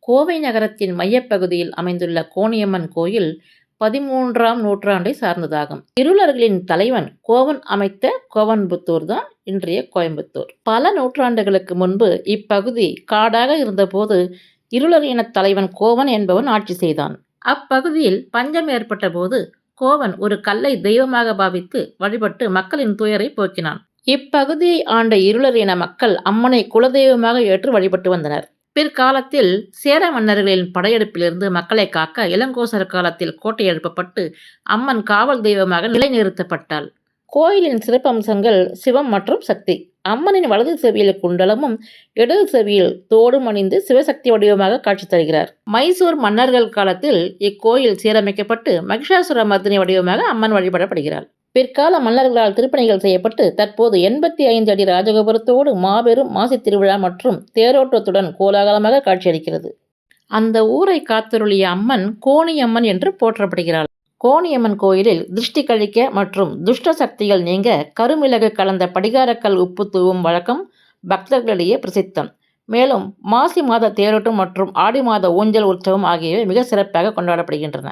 கோவை நகரத்தின் மையப்பகுதியில் அமைந்துள்ள கோணியம்மன் கோயில் 13ஆம் நூற்றாண்டை சார்ந்ததாகும். இருளர்களின் தலைவன் கோவன் அமைத்த கோவன்புத்தூர் தான் இன்றைய கோயம்புத்தூர். பல நூற்றாண்டுகளுக்கு முன்பு இப்பகுதி காடாக இருந்தபோது இருளர் இனத் தலைவன் கோவன் என்பவன் ஆட்சி செய்தான். அப்பகுதியில் பஞ்சம் ஏற்பட்ட போது கோவன் ஒரு கல்லை தெய்வமாக பாவித்து வழிபட்டு மக்களின் துயரை போக்கினான். இப்பகுதியை ஆண்ட இருளர் இன மக்கள் அம்மனை குலதெய்வமாக ஏற்று வழிபட்டு வந்தனர். பிற்காலத்தில் சேர மன்னர்களின் படையெடுப்பிலிருந்து மக்களை காக்க இளங்கோசர் காலத்தில் கோட்டை எழுப்பப்பட்டு அம்மன் காவல் தெய்வமாக நிலைநிறுத்தப்பட்டாள். கோயிலின் சிறப்பம்சங்கள் சிவம் மற்றும் சக்தி. அம்மனின் வலது செவியில் குண்டலமும் இடது செவியில் தோடும் அணிந்து சிவசக்தி வடிவமாக காட்சி தருகிறார். மைசூர் மன்னர்கள் காலத்தில் இக்கோயில் சீரமைக்கப்பட்டு மகிஷாசுர மர்தினி வடிவமாக அம்மன் வழிபடப்படுகிறாள். பிற்கால மன்னர்களால் திருப்பணிகள் செய்யப்பட்டு தற்போது 85 அடி ராஜகோபுரத்தோடு மாபெரும் மாசி திருவிழா மற்றும் தேரோட்டத்துடன் கோலாகலமாக காட்சியளிக்கிறது. அந்த ஊரை காத்தருளிய அம்மன் கோணியம்மன் என்று போற்றப்படுகிறாள். கோணியம்மன் கோயிலில் திருஷ்டி கழிக்க மற்றும் துஷ்ட சக்திகள் நீங்க கருமிளகு கலந்த படிகாரக்கல் உப்பு தூவும் வழக்கம் பக்தர்களிடையே பிரசித்தம். மேலும் மாசி மாத தேரோட்டம் மற்றும் ஆடி மாத ஊஞ்சல் உற்சவம் ஆகியவை மிக சிறப்பாக கொண்டாடப்படுகின்றன.